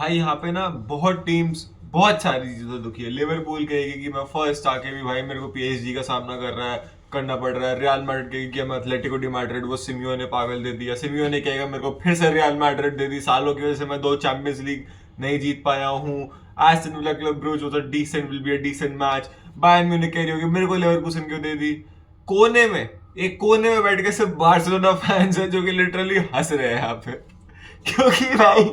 भाई यहाँ पे ना बहुत टीम्स बहुत सारी चीजें दुखी है। लिवरपूल कहेगी कि मैं फर्स्ट आके भी भाई मेरे को पीएसजी का सामना करना पड़ रहा है। रियल मैड्रिड कहेगी कि मैं एथलेटिको डी मैड्रिड, वो सिमियोने पागल दे दिया। सिमियोने कहेगा मेरे को फिर से रियल मैड्रिड दे दी, सालों की वजह से मैं 2 चैंपियंस लीग नहीं जीत पाया हूँ। Aston Villa Club Brugge was a decent, will be a decent match. Bayern Munich कह रही होगी मेरे को लेवरकुसन क्यों दे दी। कोने में, एक कोने में बैठ के सिर्फ बार्सिलोना फैंस है जो कि लिटरली हंस रहे हैं यहाँ पे, क्योंकि भाई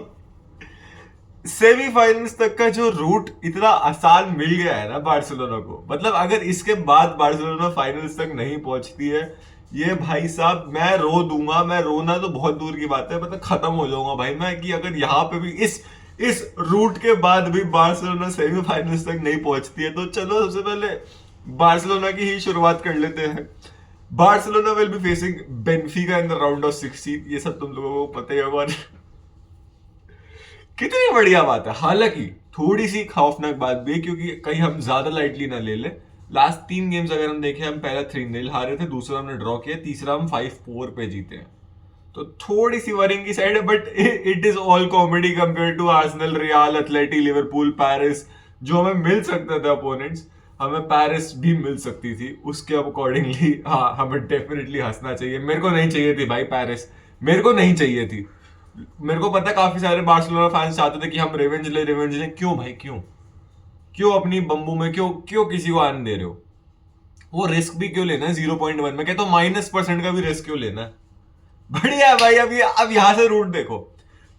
सेमीफाइनल्स तक का जो रूट इतना आसान मिल गया है ना बार्सिलोना को, मतलब अगर इसके बाद बार्सिलोना फाइनल्स तक नहीं पहुंचती है, ये भाई साहब मैं रो दूंगा। मैं रोना तो बहुत दूर की बात है, मतलब खत्म हो जाऊंगा भाई मैं, कि अगर यहाँ पे भी इस रूट के बाद भी बार्सिलोना सेमीफाइनल्स तक नहीं पहुंचती है, तो चलो सबसे पहले बार्सिलोना की ही शुरुआत कर लेते हैं। Barcelona will be facing Benfica in the round of 16, ये सब तुम लोगों को पता ही होगा। कितनी बढ़िया बात है। हालांकि थोड़ी सी खौफनाक बात भी है, क्योंकि कहीं हम ज्यादा लाइटली ना ले ले। लास्ट 3 गेम्स अगर हम देखें, हम पहला 3-0 हारे थे, दूसरा हमने ड्रॉ किया, तीसरा हम 5-4 पे जीते हैं। तो थोड़ी सी वरिंग की साइड है, but it is all comedy compare to Arsenal, Real, Athletic, Liverpool, Paris. जो हमें मिल सकता था अपोनेंट्स, हमें पेरिस भी मिल सकती थी। उसके अकॉर्डिंगली हाँ, हमें डेफिनेटली हंसना चाहिए। मेरे को नहीं चाहिए थी भाई पेरिस, मेरे को नहीं चाहिए थी। मेरे को पता है काफी सारे बार्सिलोना फैंस चाहते थे कि हम रिवेंज ले। क्यों भाई, क्यों क्यों अपनी बम्बू में क्यों क्यों किसी को आने दे रहे हो? वो रिस्क भी क्यों लेना है 0.1 में, कहता हूँ -% का भी रिस्क क्यों लेना है? बढ़िया है भाई। अब यहाँ से रूट देखो।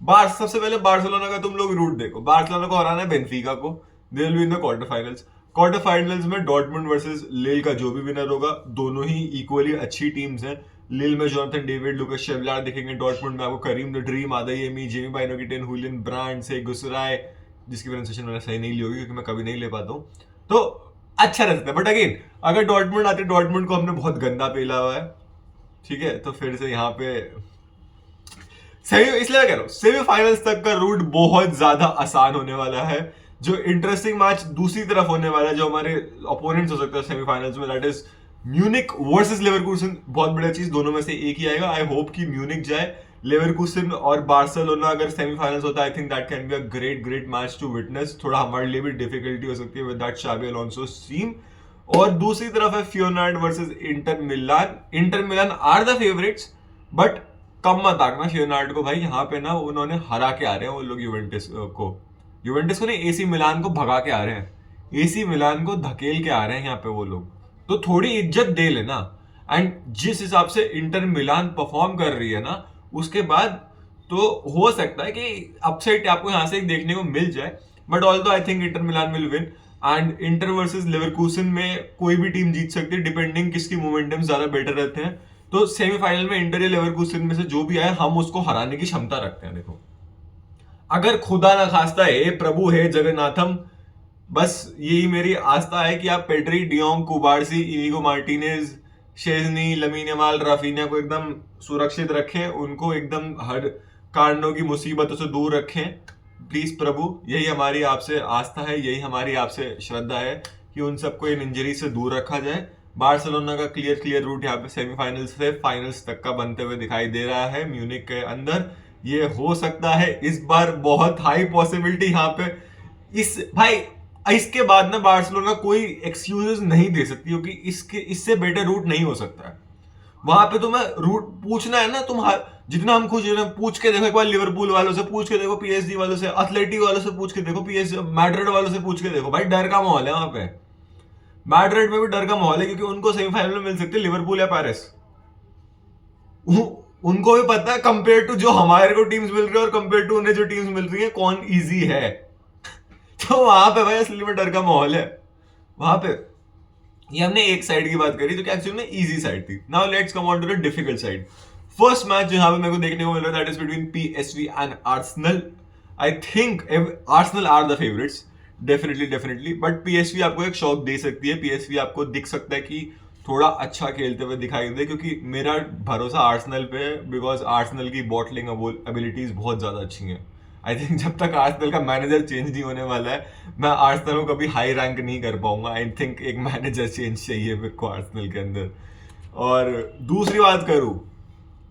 सबसे पहले बार्सिलोना का तुम लोग रूट देखो। बार्सिलोना को हराना है बेनफिका को, they will be in the quarter finals. Quarter finals में डॉर्टमुंड वर्सेस लिल का जो भी विनर होगा, दोनों ही इक्वली अच्छी टीम्स हैं। लिल में जोनाथन डेविड, लुकास शेवलार दिखेंगे। डॉर्टमुंड में आपको Karim the dream, Adeyemi, Jamie Bynoe Gittens, Julian Brandt से गुसराय, जिसकी प्रोनाउंसिएशन मैंने सही नहीं ली होगी क्योंकि मैं कभी नहीं ले पाता हूँ। तो अच्छा रहता है। बट अगेन, अगर डॉर्टमुंड आते, डॉर्टमुंड को हमने बहुत गंदा पेला हुआ है, ठीक है? तो फिर से यहाँ पे सेमी, इसलिए मैं कह रहा हूँ सेमीफाइनल्स तक का रूट बहुत ज्यादा आसान होने वाला है। जो इंटरेस्टिंग मैच दूसरी तरफ होने वाला है, जो हमारे ओपोनेंट्स हो सकते हैं सेमीफाइनल्स में, that is Munich versus Leverkusen. बहुत बढ़िया चीज, दोनों में से एक ही आएगा। आई होप कि म्यूनिक जाए। लेवरकुसन और बार्सिलोना अगर सेमीफाइनल्स होता है, I think that can be a great great match to witness. थोड़ा हमारे लिए भी डिफिकल्टी हो सकती है with that Xabi Alonso team. और दूसरी तरफ है Feyenoord versus Inter Milan. Inter Milan are the favourites, but कम मत आंकना फियोनार्ड को भाई। यहाँ पे ना उन्होंने हरा के आ रहे हैं वो लोग यूवेंटस को नहीं, एसी मिलान को भगा के आ रहे हैं। एसी मिलान को धकेल के आ रहे हैं यहाँ पे वो लोग। तो थोड़ी इज्जत दे लेना। एंड जिस हिसाब से इंटर मिलान परफॉर्म कर रही है ना, उसके बाद तो हो सकता है कि अपसेट आपको यहाँ से देखने को मिल जाए। But although I think Inter Milan will win. And inter versus Leverkusen में कोई भी टीम जीत सकती है, डिपेंडिंग किसकी मोमेंटम ज्यादा बेटर रहते हैं। तो सेमीफाइनल में इंटर या लेवरकुसन में से जो भी आए, हम उसको हराने की क्षमता रखते हैं। देखो, अगर खुदा ना खास्ता हे प्रभु हे जगन्नाथम, बस यही मेरी आस्था है कि आप Pedri, De Jong, Cubarsi, Inigo Martinez, Szczesny, Lamine Yamal, Raphinha को एकदम सुरक्षित रखें। उनको एकदम हर कारणों की मुसीबतों से दूर रखें प्लीज प्रभु। यही हमारी आपसे आस्था है, यही हमारी आपसे श्रद्धा है कि उन सबको इन इंजरी से दूर रखा जाए। बार्सिलोना का क्लियर रूट यहाँ पे सेमीफाइनल्स से फाइनल्स तक का बनते हुए दिखाई दे रहा है म्यूनिक के अंदर। ये हो सकता है इस बार, बहुत हाई पॉसिबिलिटी यहाँ पे। इस भाई, इसके बाद ना बार्सिलोना कोई एक्सक्यूजेस नहीं दे सकती, क्योंकि इससे बेटर रूट नहीं हो सकता है। वहां पे तुम्हें रूट पूछना है ना, जितना हम खुश हैं, पूछ के देखो एक बार लिवरपूल वालों से, पूछ के देखो पीएसजी वालों से, एथलेटिक वालों से पूछ के देखो, पीएस मैड्रिड वालों से पूछ के देखो। भाई डर का माहौल है वहां पे। मैड्रिड में भी डर का माहौल है, क्योंकि उनको सेमीफाइनल में मिल सकती है लिवरपूल या पेरिस। उनको भी पता है कंपेयर टू जो हमारे को टीम्स मिल रही है और कंपेयर टू उन्हें जो टीम्स मिल रही है, कौन इजी है। तो वहां पे भाई असली में डर का माहौल है वहां पे। ये हमने एक साइड की बात करी, तो क्या एक्चुअली में इजी साइड थी। Now let's come on to the difficult side. First match जो यहाँ पे मेरे को देखने को मिल रहा है, that is between PSV and Arsenal. I think Arsenal are the favourites, definitely. But PSV आपको एक शॉक दे सकती है। पीएसवी आपको दिख सकता है कि थोड़ा अच्छा खेलते हुए दिखाई दे, क्योंकि मेरा भरोसा आर्सेनल पे है, बिकॉज आर्सेनल की बॉटलिंग एबिलिटीज बहुत ज्यादा अच्छी हैं। आई थिंक जब तक आर्सेनल का मैनेजर चेंज नहीं होने वाला है, मैं आर्सेनल को कभी हाई रैंक नहीं कर पाऊंगा। आई थिंक एक मैनेजर चेंज चाहिए मेरे को आर्सेनल के अंदर। और दूसरी बात करूं,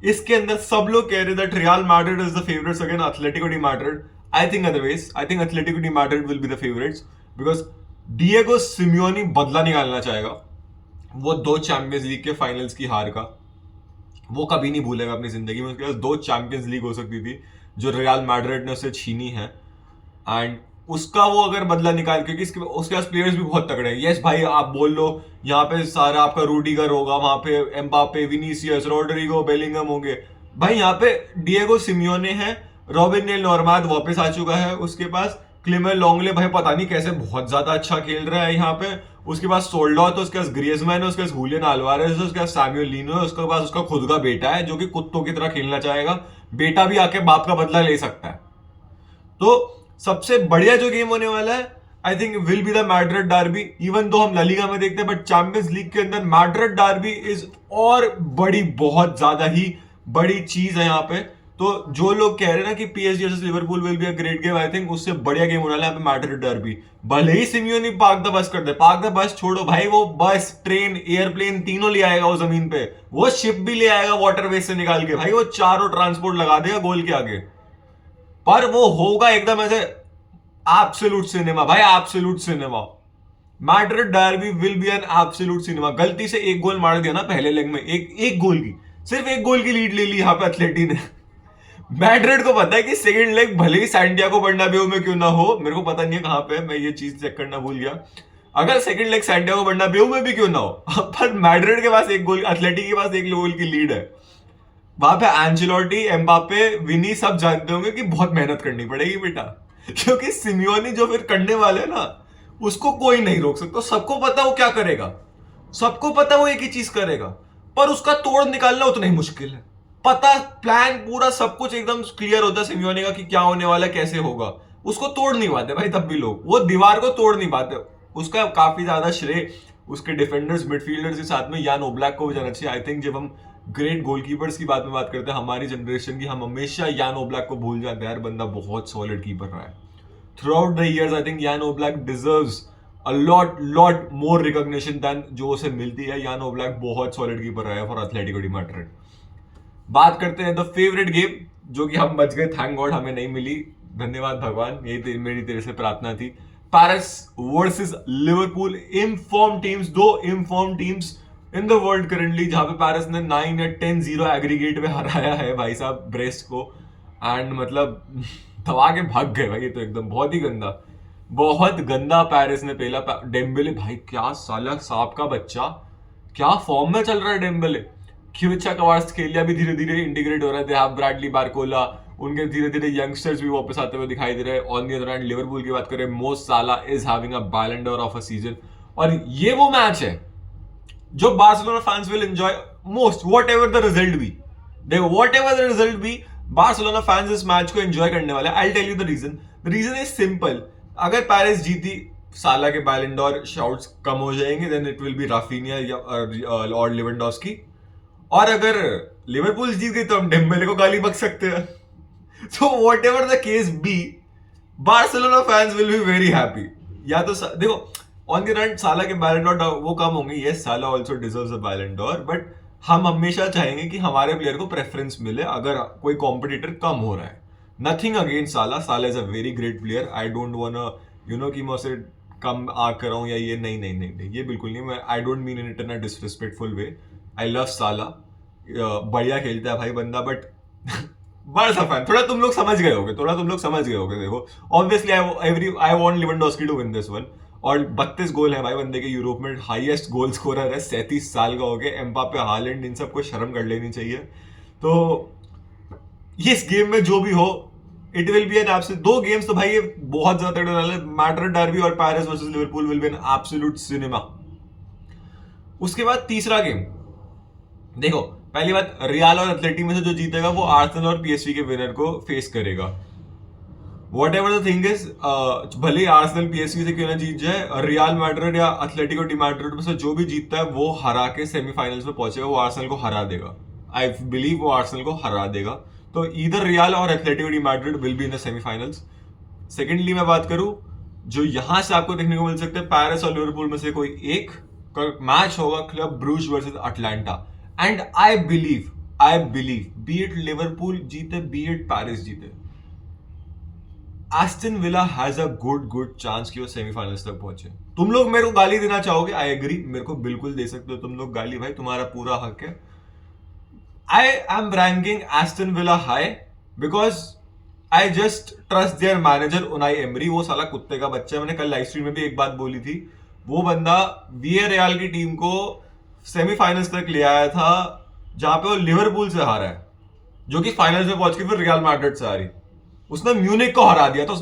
इसके अंदर सब लोग कह रहे that real Madrid is the favourites again Atletico de Madrid. I think otherwise, I think Atletico de Madrid will be the favourites because Diego Simeone बदला निकालना चाहेगा। वो 2 चैंपियंस लीग के फाइनल्स की हार का वो कभी नहीं भूलेगा अपनी जिंदगी में। उसके पास 2 चैंपियंस लीग हो सकती थी जो रियल मैड्रिड ने उससे छीनी है, एंड उसका वो अगर बदला निकाल, क्योंकि उसके पास प्लेयर्स भी बहुत तगड़े हैं। यस भाई, आप बोल लो यहाँ पे सारा आपका रूडिगर होगा, वहां पे एम्बापे, विनीसियस, रोड्रिगो, बेलिंगम होंगे। भाई यहाँ पे डिएगो सिमियोने है, रॉबिन नेल नॉर्माद वापस आ चुका है उसके पास, क्लेमेंट लॉन्गले भाई पता नहीं कैसे बहुत ज्यादा अच्छा खेल रहा है यहाँ पे, उसके पास सोल्डो, तो उसके पास ग्रियजमैन है, उसके पास हुलियन अल्वारेज है, उसके पास सैमुअल लीनो है, उसके पास उसका खुद का बेटा है जो कि कुत्तों की तरह खेलना चाहेगा। बेटा भी आके बाप का बदला ले सकता है। तो सबसे बढ़िया जो गेम होने वाला है I think will be the Madrid Derby. Even though हम ला लीगा में देखते हैं, बट चैंपियंस लीग के अंदर मैड्रिड डार्बी इज और बड़ी, बहुत ज्यादा ही बड़ी चीज है यहाँ पे। तो जो लोग कह रहे हैं ना कि PSG versus Liverpool will be a great game, I think उससे बढ़िया गेम होने वाला है यहाँ पे मैड्रिड डार्बी। भले ही सिमियोनी पार्क द बस कर दे, पार्क द बस छोड़ो भाई, वो बस, ट्रेन, एयरप्लेन तीनों ले आएगा वो जमीन पे, वो शिप भी ले आएगा वाटरवेज से निकाल के, भाई वो चारों ट्रांसपोर्ट लगा देगा गोल के आगे। पर वो होगा एकदम ऐसे एब्सोल्यूट सिनेमा भाई, absolute cinema. Madrid Derby will be an absolute cinema. गलती से एक गोल मार दिया ना पहले लेग में, एक गोल की, सिर्फ एक गोल की लीड ले ली यहाँ पे एथलेटी ने। मैड्रिड को पता है कि सेकंड लेग भले ही सैंटियागो बर्नाब्यू में क्यों ना हो, मेरे को पता नहीं है कहां पे, मैं ये चीज चेक करना भूल गया, अगर सेकंड लेग सैंटियागो बर्नाब्यू में भी क्यों ना हो, पर मैड्रिड के पास एक गोल, एथलेटिक के पास एक गोल की लीड है। वहां पे एंजेलोटी, एम्बापे, विनी सब जानते होंगे कि बहुत मेहनत करनी पड़ेगी बेटा, क्योंकि सिमियोनी जो फिर करने वाले ना उसको कोई नहीं रोक सकता। सबको पता वो क्या करेगा, सबको पता वो एक ही चीज करेगा, पर उसका तोड़ निकालना उतना ही मुश्किल है। पता, प्लान पूरा सब कुछ एकदम क्लियर होता है सिमियोनी का कि क्या होने वाला है, कैसे होगा, उसको तोड़ नहीं पाते भाई तब भी लोग, वो दीवार को तोड़ नहीं पाते। उसका काफी ज्यादा श्रेय उसके डिफेंडर्स, मिडफील्डर्स के साथ में यान ओब्लैक को भी जाना चाहिए। आई थिंक जब हम ग्रेट गोलकीपर्स की बात करते हैं हमारी जनरेशन की, हम हमेशा यान ओब्लैक को भूल जाते हैं। यार बंदा बहुत सॉलिड कीपर रहा है throughout the years. I think Jan Oblak deserves a lot more recognition than जो उसे मिलती है। यान ओब्लैक बहुत सॉलिड कीपर रहा है फॉर एथलेटिको डी मैड्रिड। बात करते हैं द फेवरेट गेम, जो कि हम बच गए, थैंक गॉड हमें नहीं मिली, धन्यवाद भगवान, यही मेरी तेरे से प्रार्थना थी। Paris versus Liverpool, inform teams, 2 inform teams in the world currently, जहां पे पेरिस ने 9 या 10-0 एग्रीगेट में हराया है भाई साहब ब्रेस्ट को, एंड मतलब दबा के भाग गए भाई। ये तो एकदम बहुत ही गंदा, बहुत गंदा पेरिस ने पहला। डेम्बेले भाई क्या साला सांप का बच्चा, क्या फॉर्म में चल रहा है डेम्बेले। क्यूचा कवार्ट्सखेलिया भी धीरे धीरे इंटीग्रेट हो रहे थे, आप ब्रैडली बारकोला, उनके धीरे धीरे यंगस्टर्स भी वापस आते हुए दिखाई दे रहे हैं। On the other hand Liverpool की बात करें, मो साला इज हैविंग अ बैलन डोर ऑफ अ सीजन, और ये वो मैच है जो Barcelona fans will enjoy most, whatever the result be. देखो whatever the result be, Barcelona fans इस मैच को एंजॉय करने वाले। I tell you the reason is simple. अगर पेरिस जीती, साला के बैलन डोर शाउट्स कम हो जाएंगे, then it will be Raphinha और लेवेंडोस्की, और अगर लिवरपूल जीत गई तो हम डेम्बेले को गाली बक सकते हैं। So whatever the case be, Barcelona fans will be very happy. या तो देखो ऑन द रन साला के बैलन डोर वो कम होंगे, यस साला आल्सो डिजर्व्स अ बैलन डोर, बट हम हमेशा चाहेंगे कि हमारे प्लेयर को प्रेफरेंस मिले अगर कोई कॉम्पिटिटर कम हो रहा है। नथिंग अगेंस्ट साला, साला is a very great player, I don't want कि मैं उसे कम आ कर रहा हूँ या ये, नहीं, ये बिल्कुल नहीं। मैं I don't mean it in a disrespectful way. I love साला, बढ़िया खेलता है भाई बंदा, बट बड़ा सा फैन, थोड़ा तुम लोग समझ गए होगे। देखो obviously I want Lewandowski to win this one, और 32 गोल है भाई बंदे के, यूरोप में हाईएस्ट गोल स्कोरर है, 37 साल का हो गया। एम्बापे, हालैंड, इन सबको शर्म कर लेनी चाहिए। तो इस गेम में जो भी हो, it will B an absolute, 2 games तो भाई ये बहुत ज्यादा तगड़े वाले, मैड्रिड डार्बी और Paris versus Liverpool will be an absolute cinema. उसके बाद तीसरा गेम, देखो पहली बात, रियल और एथलेटिक में से जो जीतेगा वो आर्सेनल और पीएसवी के विनर को फेस करेगा। What ever the thing is, भले आर्सेनल पीएसवी से क्यों ना जीत जाए, रियल मैड्रिड या एथलेटिको डी मैड्रिड में से जो भी जीतता है वो हरा के सेमीफाइनल्स में पहुंचेगा, वो आर्सेनल को हरा देगा। आई बिलीव वो आर्सेनल को हरा देगा। तो इधर रियल और Atletico de Madrid will be in the semifinals. Secondly मैं बात करूं, जो यहां से आपको देखने को मिल सकता है, पेरिस और लिवरपूल में से कोई एक मैच होगा, Club Brugge versus Atalanta, and I believe be it Liverpool जीते, बी इट पेरिस जीते, Aston Villa has a good chance कि वो सेमीफाइनल्स तक पहुंचे। तुम लोग मेरे को गाली देना चाहोगे, आई एग्री, मेरे को बिल्कुल दे सकते हो तुम लोग गाली, भाई तुम्हारा पूरा हक है। I am ranking Aston villa high because I just trust there manager Unai emery. वो साला कुत्ते का बच्चा है, मैंने कल लाइव स्ट्रीम में भी एक बात बोली थी। वो बंदा वियरियल की टीम को सेमीफाइनल्स तक ले आया था जहां पे वो लिवरपूल से हारा है, जो कि फाइनल्स में पहुंच के फिर रियल मैड्रिड से हारी। उसने म्यूनिक को हरा दिया। तो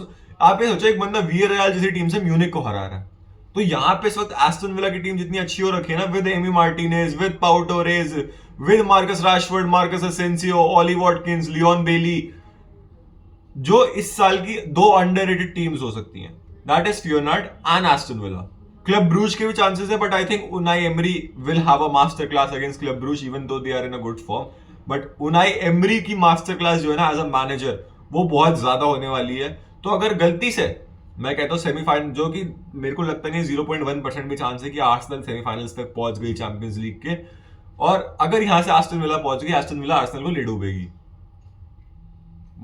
आप ये सोचो, एक बंदा वियरियल जैसी टीम से म्यूनिक को हरा रहा है। तो यहाँ पे इस वक्त एस्टन विला की टीम जितनी अच्छी हो रखी है ना, with Emi Martinez, with Pau Torres, with Marcus Rashford, Marcus Asensio, Ollie Watkins, Leon Bailey, जो इस साल की दो अंडररेटेड टीम्स हो सकती हैं, that is Feyenoord and Aston Villa. Club Brugge के भी चांसेस है, but I think Unai Emery will have a master class against Club Brugge, even though they are in a good form. But Unai Emery की master class जो है ना as a manager, वो बहुत ज्यादा होने वाली है। तो अगर गलती से मैं कहता हूँ सेमीफाइनल, जो कि मेरे को लगता नहीं 0.1% भी चांस है कि आर्सेनल सेमीफाइनल्स तक पहुंच गई चैंपियंस लीग के, और अगर यहां से एस्टन विला पहुंच गई, एस्टन विला आर्सेनल को ले डूबेगी।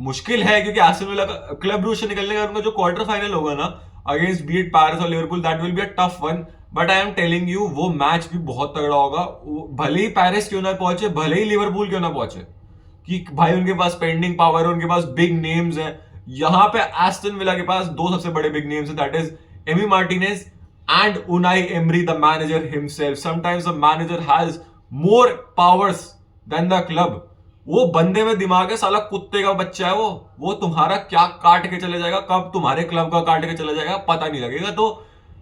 मुश्किल है क्योंकि एस्टन विला का क्लब ब्रूज से निकलने का उनका जो क्वार्टर फाइनल होगा ना अगेंस्ट बीट पेरिस और Liverpool, that will be a tough one. But I am telling you, वो मैच भी बहुत तगड़ा होगा। भले ही पेरिस क्यों ना पहुंचे, भले ही लिवरपूल क्यों ना पहुंचे, कि भाई उनके पास पेंडिंग पावर है, उनके पास बिग नेम्स हैं। यहां पे एस्टन विला के पास दो सबसे बड़े बिग नेम्स हैं, that is Emi Martinez and Unai Emery the manager himself. Sometimes the manager has more powers than the club. वो बंदे में दिमाग है, साला कुत्ते का बच्चा है वो तुम्हारा क्या काट के चले जाएगा, कब तुम्हारे क्लब का काट के चला जाएगा पता नहीं लगेगा। तो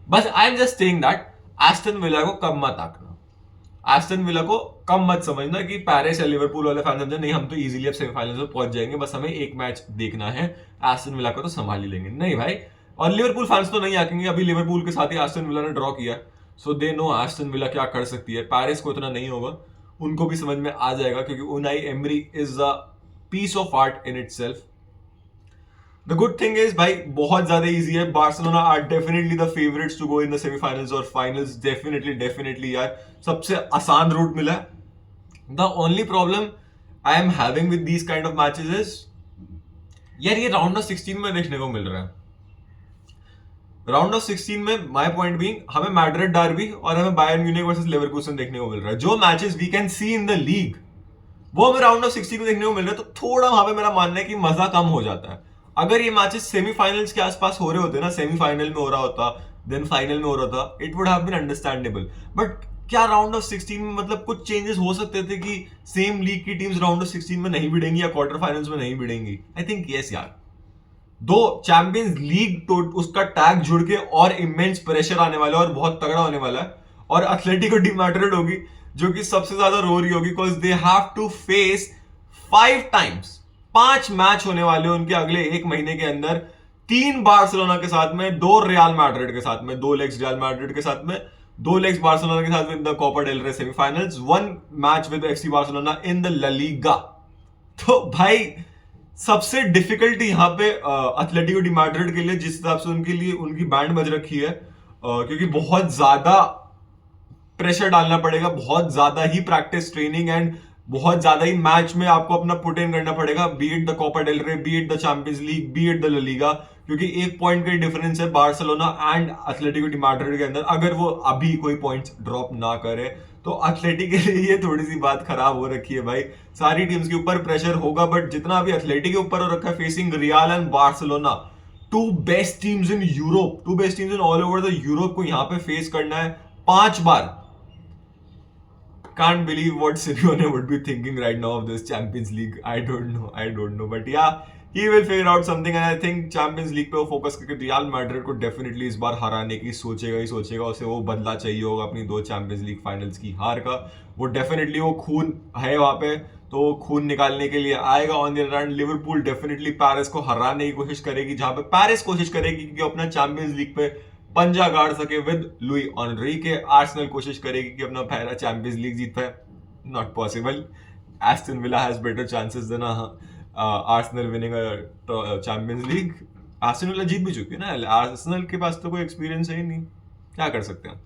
बस I am just saying that Aston villa को कम मत आंकना, एस्टन विला को कम मत समझना कि पेरिस या लिवरपूल वाले फैन समझे नहीं हम तो इजीली अब सेमीफाइनल्स में पहुंच जाएंगे, बस हमें एक मैच देखना है, एस्टन विला को तो संभाल ही लेंगे। नहीं भाई, और लिवरपूल फैंस तो नहीं आएंगे। अभी लिवरपूल के साथ ही एस्टन विला ने ड्रॉ किया, सो दे नो एस्टन विला क्या कर सकती है। पेरिस को इतना नहीं होगा, उनको भी समझ में आ जाएगा, क्योंकि Unai Emery is a piece of art in itself. The good thing is भाई बहुत ज्यादा इजी है। Barcelona are definitely the favourites to go in the semifinals और फाइनल्स। डेफिनेटली यार सबसे आसान रूट मिला है। The only problem I am having with these kind of matches is, यार ये राउंड ऑफ 16 में देखने को मिल रहा है। राउंड ऑफ 16 में माय पॉइंट बीइंग, हमें मैड्रिड डर्बी और हमें बायर्न म्यूनिख वर्सेस लेवरकुसन देखने को मिल रहा है। जो matches we can see in the league वो हमें राउंड ऑफ 16 में देखने को मिल रहा है। तो थोड़ा वहां पे मेरा मानना है कि मजा कम हो जाता है। अगर ये मैचेस सेमीफाइनल्स के आसपास हो रहे होते ना, सेमीफाइनल में हो रहा होता, देन फाइनल में हो रहा था, it would have been understandable. But क्या राउंड ऑफ 16 में मतलब कुछ चेंजेस हो सकते थे कि सेम लीग की टीम्स राउंड ऑफ 16 में नहीं भिड़ेंगी या क्वार्टर फाइनल्स में नहीं भिड़ेंगी? आई थिंक यस यार, दो चैंपियंस लीग तो उसका टैग जुड़ के और इमेंस प्रेशर आने वाला है और बहुत तगड़ा होने वाला है। और एथलेटिको डी मैड्रिड होगी जो कि सबसे ज्यादा रो रही होगी, because they have to face 5 times, 5 match होने वाले उनके अगले एक महीने के अंदर। 3 बार्सिलोना के साथ में, 2 रियल मैड्रिड के साथ में, 2 लेग्स रियल मैड्रिड के साथ में, 2 लेग्स बार्सिलोना के साथ में in the Copa del Rey semifinals, 1 match with FC Barcelona in the La Liga. तो भाई सबसे डिफिकल्ट यहां पे एथलेटिको डी मैड्रिड के लिए, जिस हिसाब से उनके लिए उनकी बैंड बज रखी है, क्योंकि बहुत ज्यादा प्रेशर डालना पड़ेगा, बहुत ज्यादा ही प्रैक्टिस ट्रेनिंग एंड बहुत ज्यादा ही मैच में आपको अपना पुट इन करना पड़ेगा, be it the Copa del Rey, be it the Champions League, be it the La Liga, क्योंकि 1 पॉइंट का डिफरेंस है Barcelona and Atletico de Madrid के अंदर। अगर वो अभी कोई पॉइंट्स ड्रॉप ना करे तो एथलेटिक के लिए ये थोड़ी सी बात खराब हो रखी है भाई। सारी टीम्स के ऊपर प्रेशर होगा, बट जितना अभी एथलेटिक के ऊपर हो रखा है, facing real and Barcelona, 2 best teams in Europe, 2 best teams in all over the Europe को यहाँ पे फेस करना है 5 बार। Can't believe what Simeone would be thinking right now of this Champions League. I don't know. But yeah, he will figure out something, and I think Champions League पे वो focus करके real Madrid को definitely इस बार हराने की सोचेगा। उसे वो बदला चाहिए होगा अपनी 2 चैंपियंस लीग फाइनल्स की हार का। वो डेफिनेटली वो खून है वहां पे, तो वो खून निकालने के लिए आएगा। On the other hand Liverpool definitely Paris को हराने की कोशिश करेगी, जहां पे पेरिस कोशिश करेगी कि अपना चैंपियंस लीग पे पंजा गाड़ सके विद लुई ऑनरी के। आर्सेनल कोशिश करेगी कि अपना पहला चैंपियंस लीग जीत पाए, not possible. Aston Villa has better chances than Arsenal winning Champions League. Arsenal Villa जीत भी चुकी है ना, आर्सेनल के पास तो कोई एक्सपीरियंस है ही नहीं, क्या कर सकते हैं।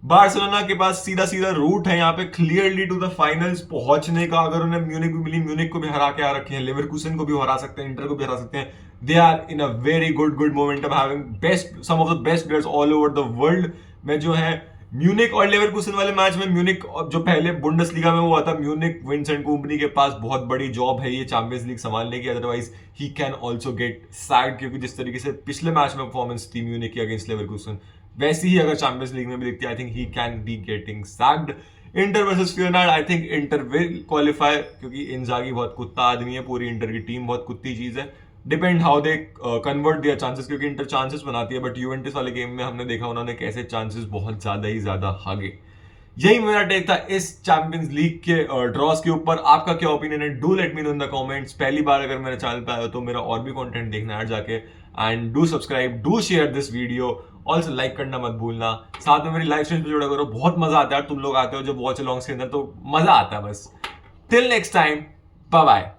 बार्सिलोना के पास सीधा रूट है यहाँ पे क्लियरली टू द फाइनल्स पहुंचने का। अगर उन्हें म्यूनिक भी मिली, म्यूनिक को भी हरा के आ रखे हैं, लेवरकुसन को भी हरा सकते हैं, इंटर को भी हरा सकते हैं, They are in a very good momentum, having some of the best players all over the world. में जो है म्यूनिक और लेवरकुसन वाले मैच में, म्यूनिक जो पहले बुंडसलीगा में हुआ था, म्यूनिक विंसेंट कंपनी के पास बहुत बड़ी जॉब है ये चैंपियंस लीग संभालने की, otherwise he can also get sacked, क्योंकि जिस तरीके से पिछले मैच में परफॉर्मेंस थी म्यूनिक की अगेंस्ट लेवरकुसन, वैसी ही अगर चैंपियंस लीग में भी दिखती है, I think he can be getting sacked. Inter versus Feyenoord, I think Inter will qualify, क्योंकि इंजागी बहुत कुत्ता आदमी है, पूरी इंटर की टीम बहुत कुत्ती चीज है. Depend how they convert their chances, क्योंकि इंटर चांसेस बनाती है, बट यूवेंटस वाले गेम में हमने देखा उन्होंने कैसे चांसेस बहुत ज्यादा ही ज्यादा हागे. यही मेरा टेक था इस चैंपियंस लीग के ड्रॉस के ऊपर. आपका क्या ओपिनियन है? Do let me know in the comments. पहली बार अगर मेरे चैनल पे आए हो तो मेरा और भी कंटेंट देखना है जाके, and do subscribe, do share this video, also like करना मत भूलना. साथ में मेरी लाइव स्ट्रीम पे जुड़ा करो, बहुत मजा आता है यार. तुम लोग आते हो जब वॉच अलॉन्ग्स के अंदर तो मजा आता है बस. Till next time, bye bye.